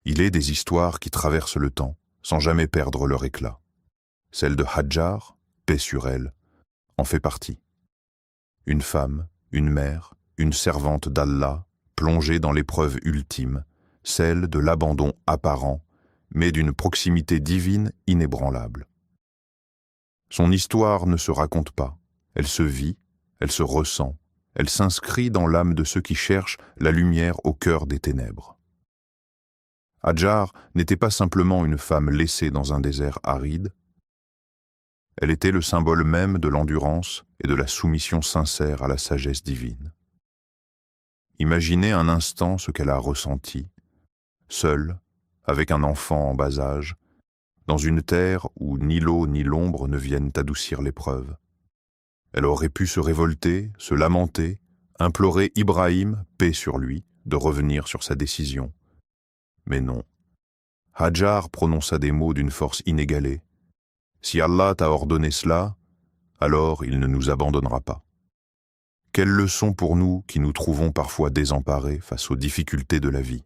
Il est des histoires qui traversent le temps, sans jamais perdre leur éclat. Celle de Hadjar, paix sur elle, en fait partie. Une femme, une mère, une servante d'Allah, plongée dans l'épreuve ultime, celle de l'abandon apparent, mais d'une proximité divine inébranlable. Son histoire ne se raconte pas, elle se vit, elle se ressent, elle s'inscrit dans l'âme de ceux qui cherchent la lumière au cœur des ténèbres. Hadjar n'était pas simplement une femme laissée dans un désert aride, elle était le symbole même de l'endurance et de la soumission sincère à la sagesse divine. Imaginez un instant ce qu'elle a ressenti, seule, avec un enfant en bas âge, dans une terre où ni l'eau ni l'ombre ne viennent adoucir l'épreuve. Elle aurait pu se révolter, se lamenter, implorer Ibrahim, paix sur lui, de revenir sur sa décision. Mais non. Hadjar prononça des mots d'une force inégalée. Si Allah t'a ordonné cela, alors il ne nous abandonnera pas. Quelle leçon pour nous qui nous trouvons parfois désemparés face aux difficultés de la vie.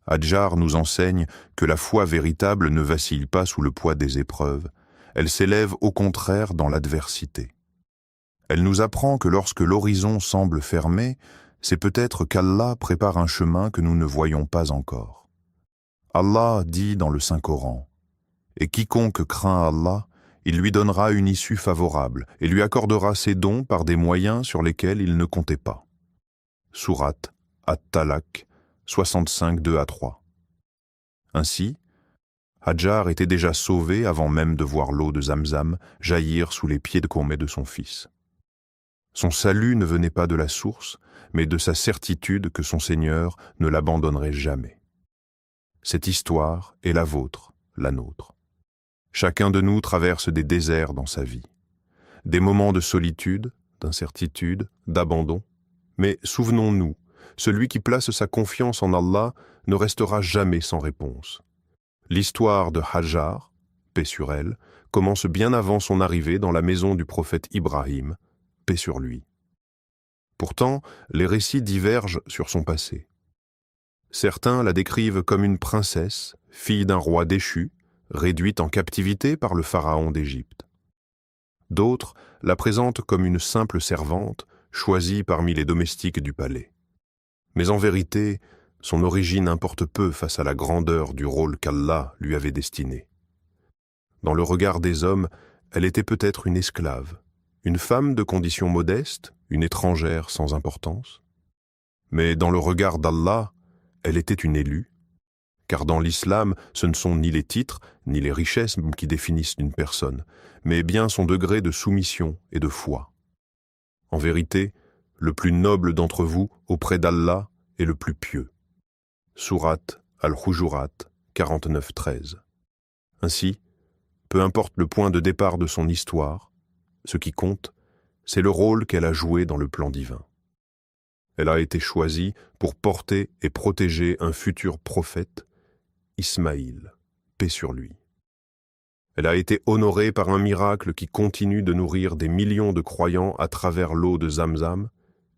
Hadjar nous enseigne que la foi véritable ne vacille pas sous le poids des épreuves, elle s'élève au contraire dans l'adversité. Elle nous apprend que lorsque l'horizon semble fermé, c'est peut-être qu'Allah prépare un chemin que nous ne voyons pas encore. Allah dit dans le Saint-Coran, « Et quiconque craint Allah, il lui donnera une issue favorable et lui accordera ses dons par des moyens sur lesquels il ne comptait pas. » Sourate At-Talaq, 65, 2-3. Ainsi, Hadjar était déjà sauvé avant même de voir l'eau de Zamzam jaillir sous les pieds de Koumé de son fils. Son salut ne venait pas de la source, mais de sa certitude que son Seigneur ne l'abandonnerait jamais. Cette histoire est la vôtre, la nôtre. Chacun de nous traverse des déserts dans sa vie, des moments de solitude, d'incertitude, d'abandon, mais souvenons-nous, celui qui place sa confiance en Allah ne restera jamais sans réponse. L'histoire de Hadjar, paix sur elle, commence bien avant son arrivée dans la maison du prophète Ibrahim, paix sur lui. Pourtant, les récits divergent sur son passé. Certains la décrivent comme une princesse, fille d'un roi déchu, réduite en captivité par le pharaon d'Égypte. D'autres la présentent comme une simple servante, choisie parmi les domestiques du palais. Mais en vérité, son origine importe peu face à la grandeur du rôle qu'Allah lui avait destiné. Dans le regard des hommes, elle était peut-être une esclave, une femme de condition modeste, une étrangère sans importance. Mais dans le regard d'Allah, elle était une élue, car dans l'islam, ce ne sont ni les titres, ni les richesses qui définissent une personne, mais bien son degré de soumission et de foi. En vérité, le plus noble d'entre vous auprès d'Allah est le plus pieux. Sourate Al-Hujurat 49-13. Ainsi, peu importe le point de départ de son histoire, ce qui compte, c'est le rôle qu'elle a joué dans le plan divin. Elle a été choisie pour porter et protéger un futur prophète, Ismaïl, paix sur lui. Elle a été honorée par un miracle qui continue de nourrir des millions de croyants à travers l'eau de Zamzam,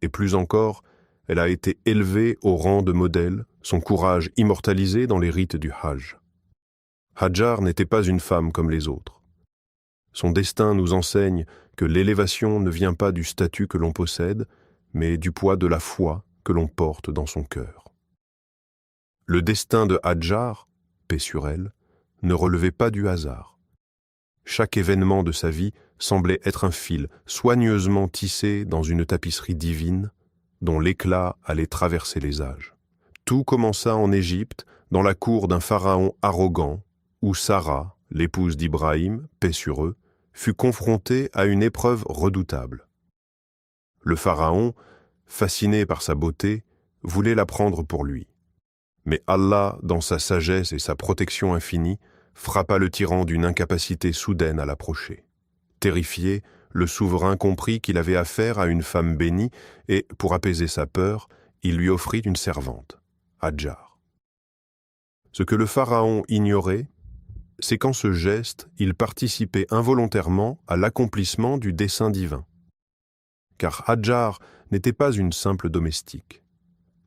et plus encore, elle a été élevée au rang de modèle, son courage immortalisé dans les rites du Hajj. Hadjar n'était pas une femme comme les autres. Son destin nous enseigne que l'élévation ne vient pas du statut que l'on possède, mais du poids de la foi que l'on porte dans son cœur. Le destin de Hadjar, paix sur elle, ne relevait pas du hasard. Chaque événement de sa vie semblait être un fil soigneusement tissé dans une tapisserie divine dont l'éclat allait traverser les âges. Tout commença en Égypte, dans la cour d'un pharaon arrogant, où Sarah, l'épouse d'Ibrahim, paix sur eux, fut confrontée à une épreuve redoutable. Le pharaon, fasciné par sa beauté, voulait la prendre pour lui. Mais Allah, dans sa sagesse et sa protection infinie, frappa le tyran d'une incapacité soudaine à l'approcher. Terrifié, le souverain comprit qu'il avait affaire à une femme bénie et, pour apaiser sa peur, il lui offrit une servante, Hadjar. Ce que le pharaon ignorait, c'est qu'en ce geste, il participait involontairement à l'accomplissement du dessein divin. Car Hadjar n'était pas une simple domestique.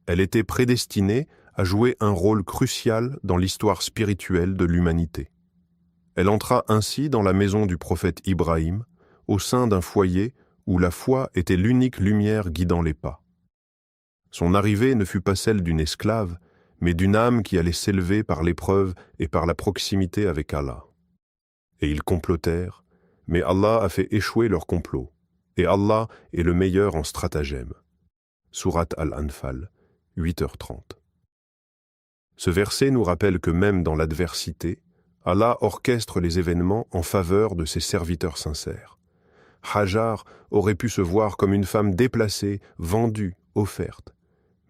Elle était prédestinée a joué un rôle crucial dans l'histoire spirituelle de l'humanité. Elle entra ainsi dans la maison du prophète Ibrahim, au sein d'un foyer où la foi était l'unique lumière guidant les pas. Son arrivée ne fut pas celle d'une esclave, mais d'une âme qui allait s'élever par l'épreuve et par la proximité avec Allah. Et ils complotèrent, mais Allah a fait échouer leur complot, et Allah est le meilleur en stratagème. Sourate Al-Anfal, 8h30. Ce verset nous rappelle que même dans l'adversité, Allah orchestre les événements en faveur de ses serviteurs sincères. Hajar aurait pu se voir comme une femme déplacée, vendue, offerte.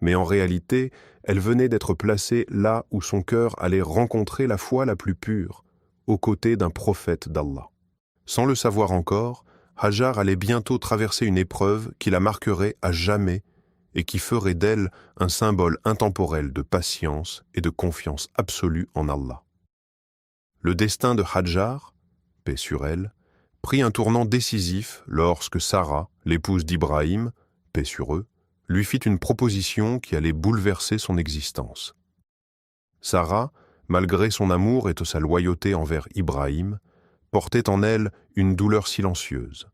Mais en réalité, elle venait d'être placée là où son cœur allait rencontrer la foi la plus pure, aux côtés d'un prophète d'Allah. Sans le savoir encore, Hajar allait bientôt traverser une épreuve qui la marquerait à jamais et qui ferait d'elle un symbole intemporel de patience et de confiance absolue en Allah. Le destin de Hajar, paix sur elle, prit un tournant décisif lorsque Sarah, l'épouse d'Ibrahim, paix sur eux, lui fit une proposition qui allait bouleverser son existence. Sarah, malgré son amour et sa loyauté envers Ibrahim, portait en elle une douleur silencieuse,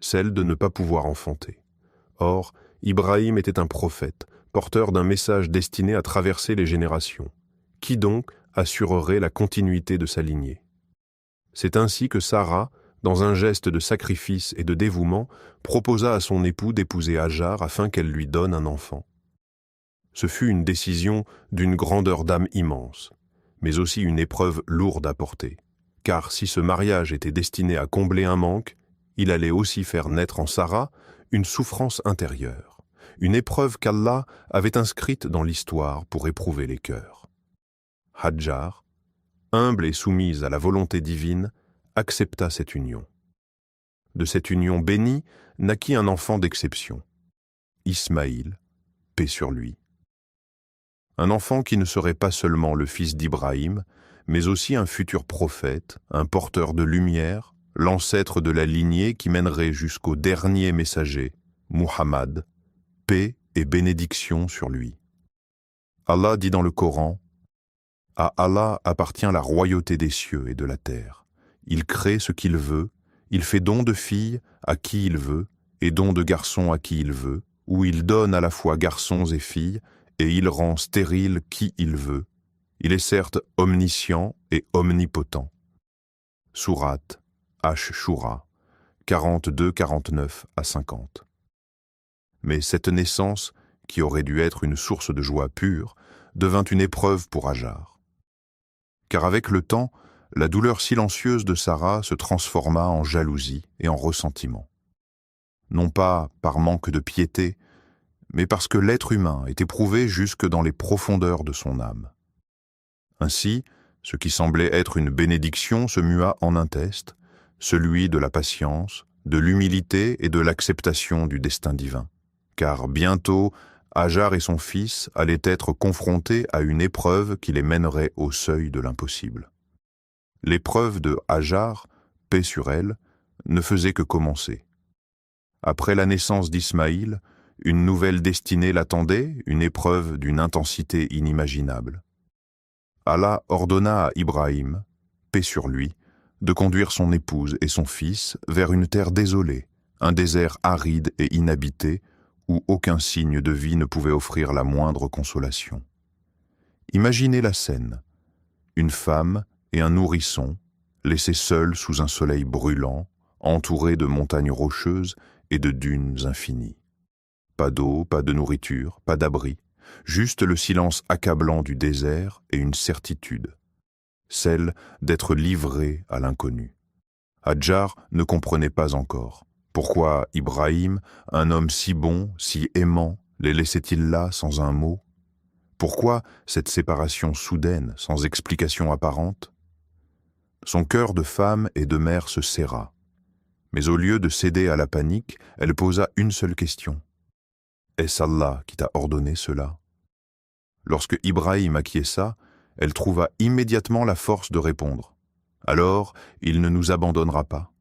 celle de ne pas pouvoir enfanter. Or, Ibrahim était un prophète, porteur d'un message destiné à traverser les générations. Qui donc assurerait la continuité de sa lignée? C'est ainsi que Sarah, dans un geste de sacrifice et de dévouement, proposa à son époux d'épouser Hajar afin qu'elle lui donne un enfant. Ce fut une décision d'une grandeur d'âme immense, mais aussi une épreuve lourde à porter, car si ce mariage était destiné à combler un manque, il allait aussi faire naître en Sarah une souffrance intérieure, une épreuve qu'Allah avait inscrite dans l'histoire pour éprouver les cœurs. Hajar, humble et soumise à la volonté divine, accepta cette union. De cette union bénie naquit un enfant d'exception, Ismaïl, paix sur lui. Un enfant qui ne serait pas seulement le fils d'Ibrahim, mais aussi un futur prophète, un porteur de lumière, l'ancêtre de la lignée qui mènerait jusqu'au dernier messager, Muhammad, paix et bénédiction sur lui. Allah dit dans le Coran, « À Allah appartient la royauté des cieux et de la terre. Il crée ce qu'il veut, il fait don de filles à qui il veut, et don de garçons à qui il veut, ou il donne à la fois garçons et filles, et il rend stérile qui il veut. Il est certes omniscient et omnipotent. » Sourate Ash-Shura, 42-49 à 50. Mais cette naissance, qui aurait dû être une source de joie pure, devint une épreuve pour Hajar. Car avec le temps, la douleur silencieuse de Sarah se transforma en jalousie et en ressentiment. Non pas par manque de piété, mais parce que l'être humain est éprouvé jusque dans les profondeurs de son âme. Ainsi, ce qui semblait être une bénédiction se mua en un test, celui de la patience, de l'humilité et de l'acceptation du destin divin. Car bientôt, Hajar et son fils allaient être confrontés à une épreuve qui les mènerait au seuil de l'impossible. L'épreuve de Hajar, paix sur elle, ne faisait que commencer. Après la naissance d'Ismaïl, une nouvelle destinée l'attendait, une épreuve d'une intensité inimaginable. Allah ordonna à Ibrahim, paix sur lui, de conduire son épouse et son fils vers une terre désolée, un désert aride et inhabité, où aucun signe de vie ne pouvait offrir la moindre consolation. Imaginez la scène. Une femme et un nourrisson, laissés seuls sous un soleil brûlant, entourés de montagnes rocheuses et de dunes infinies. Pas d'eau, pas de nourriture, pas d'abri, juste le silence accablant du désert et une certitude, celle d'être livré à l'inconnu. Hajar ne comprenait pas encore. Pourquoi Ibrahim, un homme si bon, si aimant, les laissait-il là sans un mot? Pourquoi cette séparation soudaine, sans explication apparente? Son cœur de femme et de mère se serra. Mais au lieu de céder à la panique, elle posa une seule question. « Est-ce Allah qui t'a ordonné cela ?» Lorsque Ibrahim acquiesça, elle trouva immédiatement la force de répondre. « Alors, il ne nous abandonnera pas. »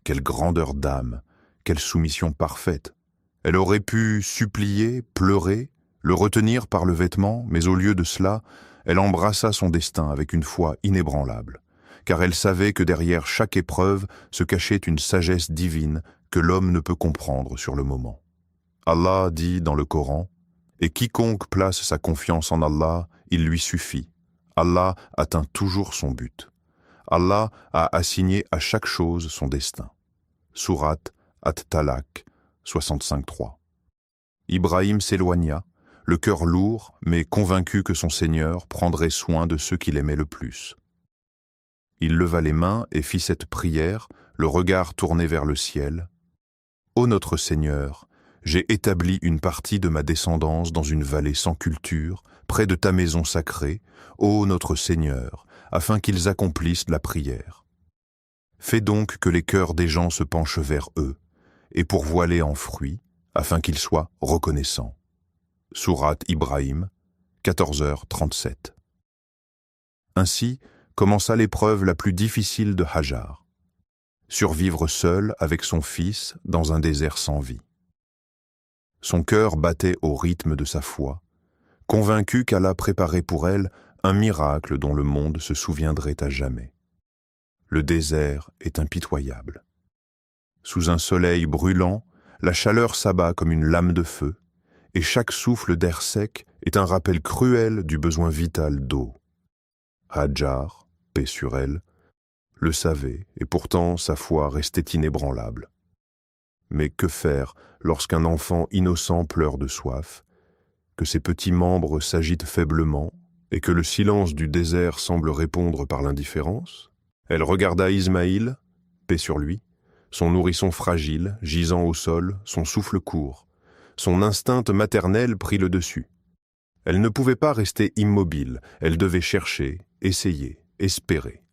Quelle grandeur d'âme, quelle soumission parfaite. Elle aurait pu supplier, pleurer, le retenir par le vêtement, mais au lieu de cela, elle embrassa son destin avec une foi inébranlable, car elle savait que derrière chaque épreuve se cachait une sagesse divine que l'homme ne peut comprendre sur le moment. Allah dit dans le Coran, « Et quiconque place sa confiance en Allah, il lui suffit. Allah atteint toujours son but. Allah a assigné à chaque chose son destin. » Sourate At-Talaq 65.3. Ibrahim s'éloigna, le cœur lourd, mais convaincu que son Seigneur prendrait soin de ceux qu'il aimait le plus. Il leva les mains et fit cette prière, le regard tourné vers le ciel. « Ô notre Seigneur, j'ai établi une partie de ma descendance dans une vallée sans culture, près de ta maison sacrée, ô notre Seigneur, afin qu'ils accomplissent la prière. Fais donc que les cœurs des gens se penchent vers eux, et pourvoie-les en fruits, afin qu'ils soient reconnaissants. » Sourate Ibrahim, 14h37. Ainsi commença l'épreuve la plus difficile de Hajar. Survivre seule avec son fils dans un désert sans vie. Son cœur battait au rythme de sa foi, convaincu qu'Allah préparait pour elle un miracle dont le monde se souviendrait à jamais. Le désert est impitoyable. Sous un soleil brûlant, la chaleur s'abat comme une lame de feu, et chaque souffle d'air sec est un rappel cruel du besoin vital d'eau. Hajar, paix sur elle, le savait, et pourtant sa foi restait inébranlable. Mais que faire lorsqu'un enfant innocent pleure de soif, que ses petits membres s'agitent faiblement et que le silence du désert semble répondre par l'indifférence? Elle regarda Ismaïl, paix sur lui, son nourrisson fragile, gisant au sol, son souffle court. Son instinct maternel prit le dessus. Elle ne pouvait pas rester immobile, elle devait chercher, essayer, espérer.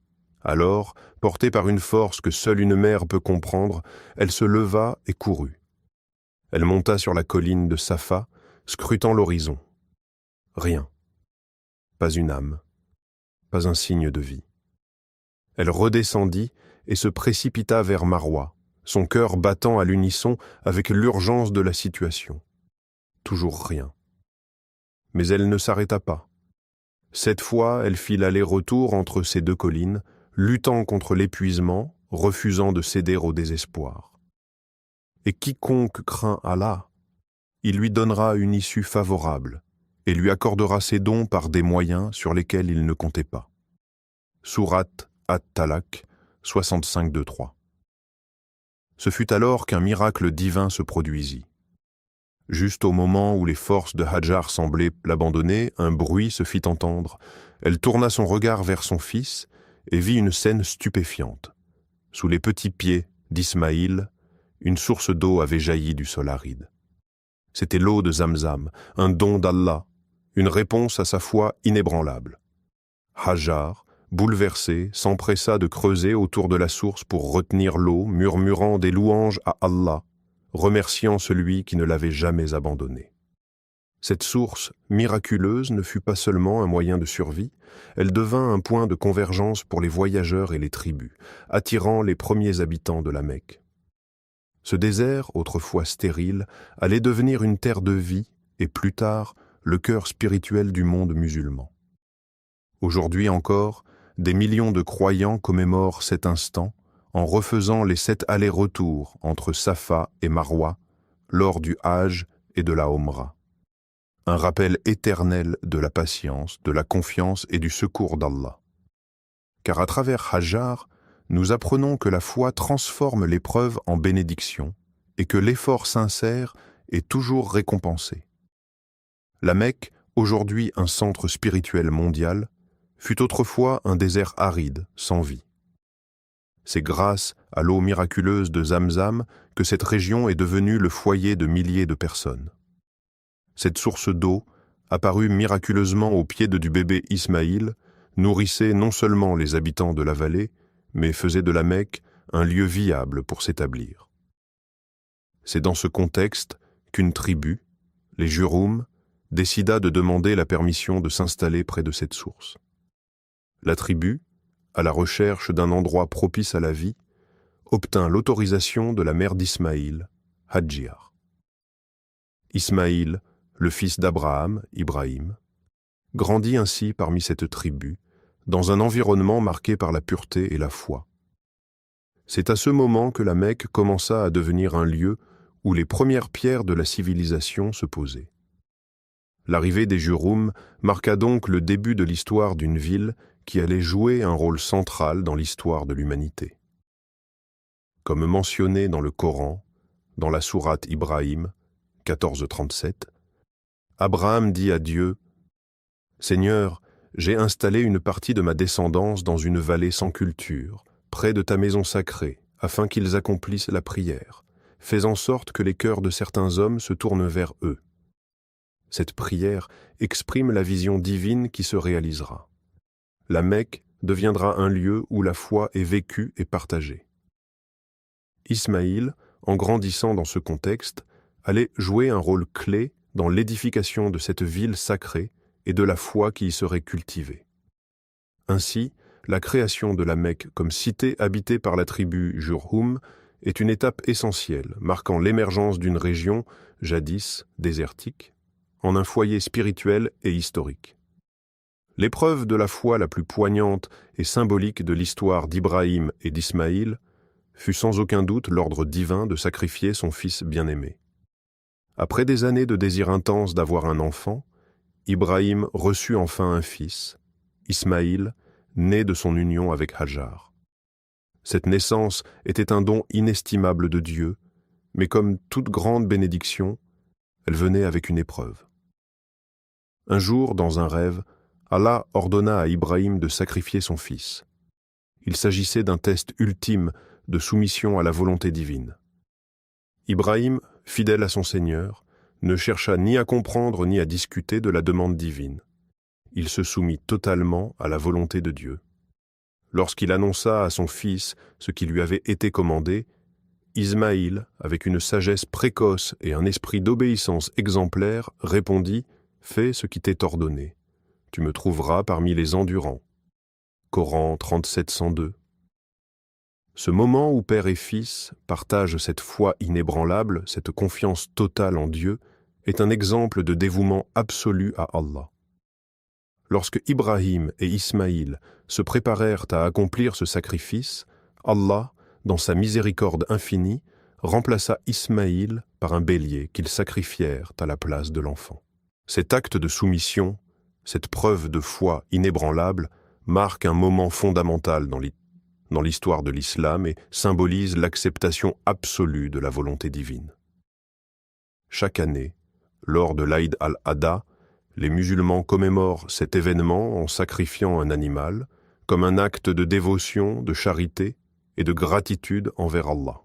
Alors, portée par une force que seule une mère peut comprendre, elle se leva et courut. Elle monta sur la colline de Safa, scrutant l'horizon. Rien. Pas une âme. Pas un signe de vie. Elle redescendit et se précipita vers Marwa, son cœur battant à l'unisson avec l'urgence de la situation. Toujours rien. Mais elle ne s'arrêta pas. Cette fois, elle fit l'aller-retour entre ces deux collines, luttant contre l'épuisement, refusant de céder au désespoir. Et quiconque craint Allah, il lui donnera une issue favorable et lui accordera ses dons par des moyens sur lesquels il ne comptait pas. Sourate At-Talaq 65.2-3. Ce fut alors qu'un miracle divin se produisit. Juste au moment où les forces de Hajar semblaient l'abandonner, un bruit se fit entendre. Elle tourna son regard vers son fils et vit une scène stupéfiante. Sous les petits pieds d'Ismaïl, une source d'eau avait jailli du sol aride. C'était l'eau de Zamzam, un don d'Allah, une réponse à sa foi inébranlable. Hajar, bouleversée, s'empressa de creuser autour de la source pour retenir l'eau, murmurant des louanges à Allah, remerciant celui qui ne l'avait jamais abandonnée. Cette source miraculeuse ne fut pas seulement un moyen de survie, elle devint un point de convergence pour les voyageurs et les tribus, attirant les premiers habitants de la Mecque. Ce désert, autrefois stérile, allait devenir une terre de vie et plus tard, le cœur spirituel du monde musulman. Aujourd'hui encore, des millions de croyants commémorent cet instant en refaisant les 7 allers-retours entre Safa et Marwa lors du Hajj et de la Omra. Un rappel éternel de la patience, de la confiance et du secours d'Allah. Car à travers Hajar, nous apprenons que la foi transforme l'épreuve en bénédiction et que l'effort sincère est toujours récompensé. La Mecque, aujourd'hui un centre spirituel mondial, fut autrefois un désert aride, sans vie. C'est grâce à l'eau miraculeuse de Zamzam que cette région est devenue le foyer de milliers de personnes. Cette source d'eau, apparue miraculeusement au pied du bébé Ismaïl, nourrissait non seulement les habitants de la vallée, mais faisait de la Mecque un lieu viable pour s'établir. C'est dans ce contexte qu'une tribu, les Jurhum, décida de demander la permission de s'installer près de cette source. La tribu, à la recherche d'un endroit propice à la vie, obtint l'autorisation de la mère d'Ismaïl, Hajjar. Ismaïl le fils d'Abraham, Ibrahim, grandit ainsi parmi cette tribu, dans un environnement marqué par la pureté et la foi. C'est à ce moment que la Mecque commença à devenir un lieu où les premières pierres de la civilisation se posaient. L'arrivée des Jurhum marqua donc le début de l'histoire d'une ville qui allait jouer un rôle central dans l'histoire de l'humanité. Comme mentionné dans le Coran, dans la sourate Ibrahim, 14:37, Abraham dit à Dieu « Seigneur, j'ai installé une partie de ma descendance dans une vallée sans culture, près de ta maison sacrée, afin qu'ils accomplissent la prière. Fais en sorte que les cœurs de certains hommes se tournent vers eux. » Cette prière exprime la vision divine qui se réalisera. La Mecque deviendra un lieu où la foi est vécue et partagée. Ismaïl, en grandissant dans ce contexte, allait jouer un rôle clé dans l'édification de cette ville sacrée et de la foi qui y serait cultivée. Ainsi, la création de la Mecque comme cité habitée par la tribu Jurhum est une étape essentielle, marquant l'émergence d'une région, jadis désertique, en un foyer spirituel et historique. L'épreuve de la foi la plus poignante et symbolique de l'histoire d'Ibrahim et d'Ismaïl fut sans aucun doute l'ordre divin de sacrifier son fils bien-aimé. Après des années de désir intense d'avoir un enfant, Ibrahim reçut enfin un fils, Ismaïl, né de son union avec Hajar. Cette naissance était un don inestimable de Dieu, mais comme toute grande bénédiction, elle venait avec une épreuve. Un jour, dans un rêve, Allah ordonna à Ibrahim de sacrifier son fils. Il s'agissait d'un test ultime de soumission à la volonté divine. Ibrahim, fidèle à son Seigneur, ne chercha ni à comprendre ni à discuter de la demande divine. Il se soumit totalement à la volonté de Dieu. Lorsqu'il annonça à son fils ce qui lui avait été commandé, Ismaïl, avec une sagesse précoce et un esprit d'obéissance exemplaire, répondit « Fais ce qui t'est ordonné. Tu me trouveras parmi les endurants. » Coran 37:102. Ce moment où père et fils partagent cette foi inébranlable, cette confiance totale en Dieu, est un exemple de dévouement absolu à Allah. Lorsque Ibrahim et Ismaïl se préparèrent à accomplir ce sacrifice, Allah, dans sa miséricorde infinie, remplaça Ismaïl par un bélier qu'ils sacrifièrent à la place de l'enfant. Cet acte de soumission, cette preuve de foi inébranlable, marque un moment fondamental dans l'histoire de l'islam et symbolise l'acceptation absolue de la volonté divine. Chaque année, lors de l'Aïd al-Adha, les musulmans commémorent cet événement en sacrifiant un animal, comme un acte de dévotion, de charité et de gratitude envers Allah.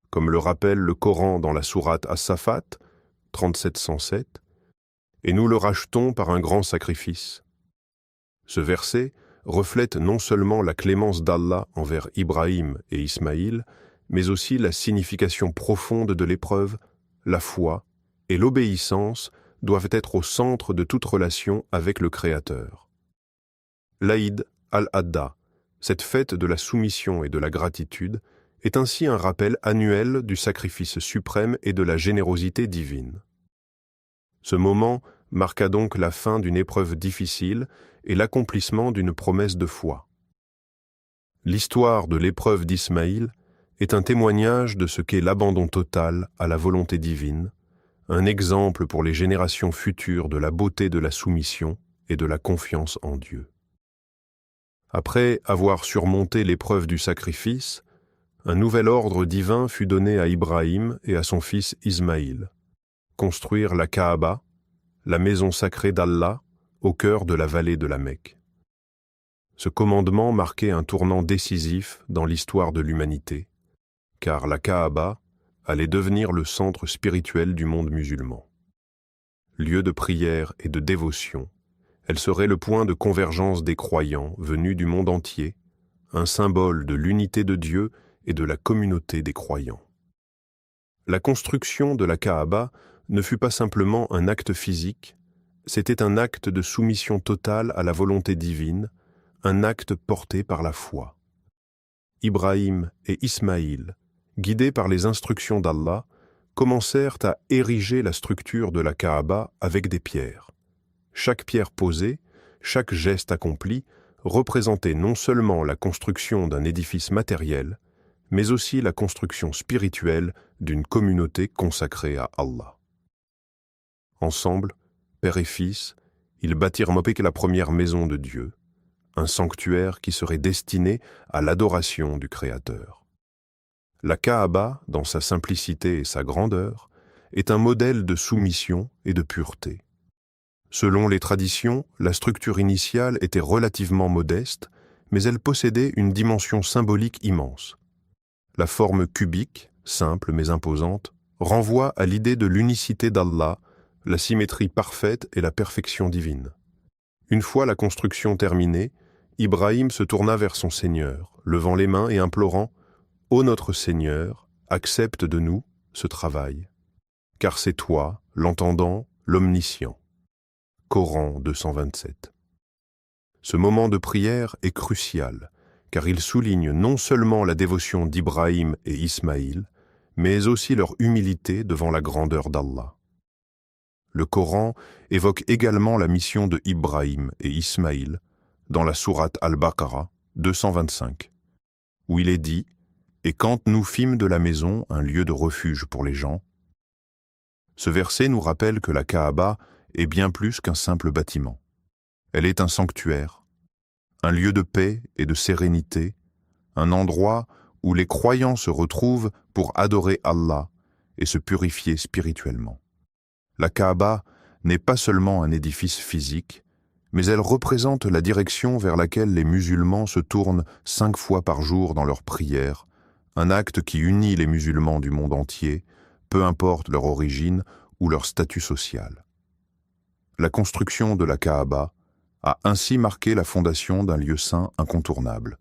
Comme le rappelle le Coran dans la sourate As-Safat, 37:107, « Et nous le rachetons par un grand sacrifice ». Ce verset reflète non seulement la clémence d'Allah envers Ibrahim et Ismaïl, mais aussi la signification profonde de l'épreuve, la foi et l'obéissance doivent être au centre de toute relation avec le Créateur. L'Aïd al-Adha, cette fête de la soumission et de la gratitude, est ainsi un rappel annuel du sacrifice suprême et de la générosité divine. Ce moment marqua donc la fin d'une épreuve difficile et l'accomplissement d'une promesse de foi. L'histoire de l'épreuve d'Ismaïl est un témoignage de ce qu'est l'abandon total à la volonté divine, un exemple pour les générations futures de la beauté de la soumission et de la confiance en Dieu. Après avoir surmonté l'épreuve du sacrifice, un nouvel ordre divin fut donné à Ibrahim et à son fils Ismaïl: construire la Kaaba, la maison sacrée d'Allah, au cœur de la vallée de la Mecque. Ce commandement marquait un tournant décisif dans l'histoire de l'humanité, car la Kaaba allait devenir le centre spirituel du monde musulman. Lieu de prière et de dévotion, elle serait le point de convergence des croyants venus du monde entier, un symbole de l'unité de Dieu et de la communauté des croyants. La construction de la Kaaba ne fut pas simplement un acte physique, c'était un acte de soumission totale à la volonté divine, un acte porté par la foi. Ibrahim et Ismaïl, guidés par les instructions d'Allah, commencèrent à ériger la structure de la Kaaba avec des pierres. Chaque pierre posée, chaque geste accompli, représentait non seulement la construction d'un édifice matériel, mais aussi la construction spirituelle d'une communauté consacrée à Allah. Ensemble, père et fils, ils bâtirent la première maison de Dieu, un sanctuaire qui serait destiné à l'adoration du Créateur. La Kaaba, dans sa simplicité et sa grandeur, est un modèle de soumission et de pureté. Selon les traditions, la structure initiale était relativement modeste, mais elle possédait une dimension symbolique immense. La forme cubique, simple mais imposante, renvoie à l'idée de l'unicité d'Allah, la symétrie parfaite et la perfection divine. Une fois la construction terminée, Ibrahim se tourna vers son Seigneur, levant les mains et implorant « Ô notre Seigneur, accepte de nous ce travail, car c'est toi, l'entendant, l'omniscient. » Coran 227. Ce moment de prière est crucial, car il souligne non seulement la dévotion d'Ibrahim et Ismaïl, mais aussi leur humilité devant la grandeur d'Allah. Le Coran évoque également la mission de Ibrahim et Ismaïl dans la sourate Al-Baqarah 225, où il est dit « Et quand nous fîmes de la maison un lieu de refuge pour les gens », ce verset nous rappelle que la Kaaba est bien plus qu'un simple bâtiment. Elle est un sanctuaire, un lieu de paix et de sérénité, un endroit où les croyants se retrouvent pour adorer Allah et se purifier spirituellement. La Kaaba n'est pas seulement un édifice physique, mais elle représente la direction vers laquelle les musulmans se tournent 5 fois par jour dans leurs prières, un acte qui unit les musulmans du monde entier, peu importe leur origine ou leur statut social. La construction de la Kaaba a ainsi marqué la fondation d'un lieu saint incontournable,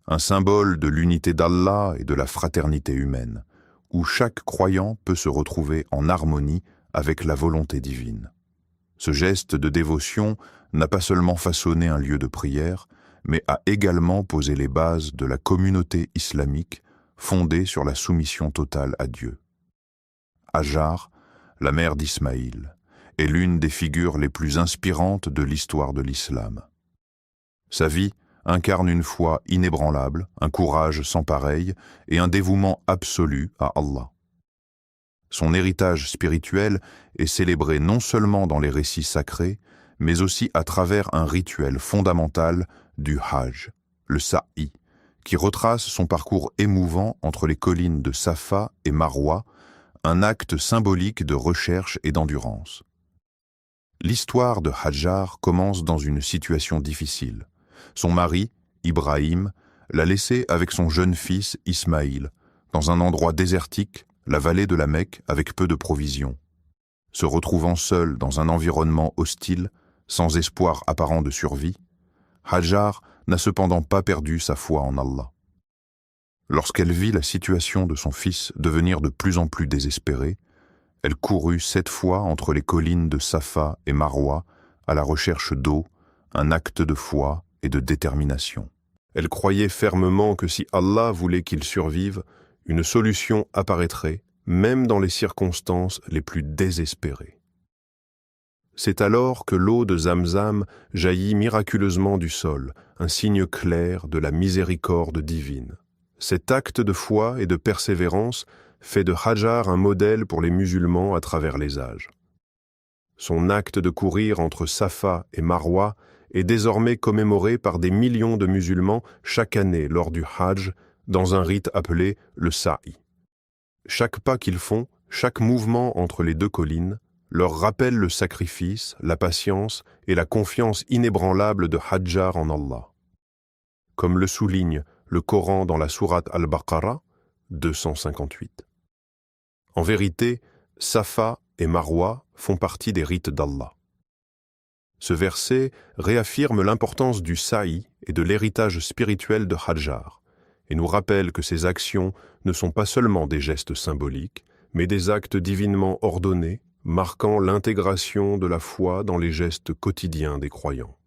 un symbole de l'unité d'Allah et de la fraternité humaine, où chaque croyant peut se retrouver en harmonie avec la volonté divine. Ce geste de dévotion n'a pas seulement façonné un lieu de prière, mais a également posé les bases de la communauté islamique fondée sur la soumission totale à Dieu. Hajar, la mère d'Ismaïl, est l'une des figures les plus inspirantes de l'histoire de l'islam. Sa vie incarne une foi inébranlable, un courage sans pareil et un dévouement absolu à Allah. Son héritage spirituel est célébré non seulement dans les récits sacrés, mais aussi à travers un rituel fondamental du Hajj, le Sa'i, qui retrace son parcours émouvant entre les collines de Safa et Marwa, un acte symbolique de recherche et d'endurance. L'histoire de Hajar commence dans une situation difficile. Son mari, Ibrahim, l'a laissée avec son jeune fils Ismaïl, dans un endroit désertique, la vallée de la Mecque, avec peu de provisions. Se retrouvant seule dans un environnement hostile, sans espoir apparent de survie, Hajar n'a cependant pas perdu sa foi en Allah. Lorsqu'elle vit la situation de son fils devenir de plus en plus désespérée, elle courut 7 fois entre les collines de Safa et Marwa à la recherche d'eau, un acte de foi et de détermination. Elle croyait fermement que si Allah voulait qu'il survive, une solution apparaîtrait, même dans les circonstances les plus désespérées. C'est alors que l'eau de Zamzam jaillit miraculeusement du sol, un signe clair de la miséricorde divine. Cet acte de foi et de persévérance fait de Hajar un modèle pour les musulmans à travers les âges. Son acte de courir entre Safa et Marwa est désormais commémoré par des millions de musulmans chaque année lors du Hajj, dans un rite appelé le Sa'i. Chaque pas qu'ils font, chaque mouvement entre les 2 collines, leur rappelle le sacrifice, la patience et la confiance inébranlable de Hajar en Allah. Comme le souligne le Coran dans la sourate Al-Baqarah 258. En vérité, Safa et Marwa font partie des rites d'Allah. Ce verset réaffirme l'importance du Sa'i et de l'héritage spirituel de Hajar, et nous rappelle que ces actions ne sont pas seulement des gestes symboliques, mais des actes divinement ordonnés, marquant l'intégration de la foi dans les gestes quotidiens des croyants.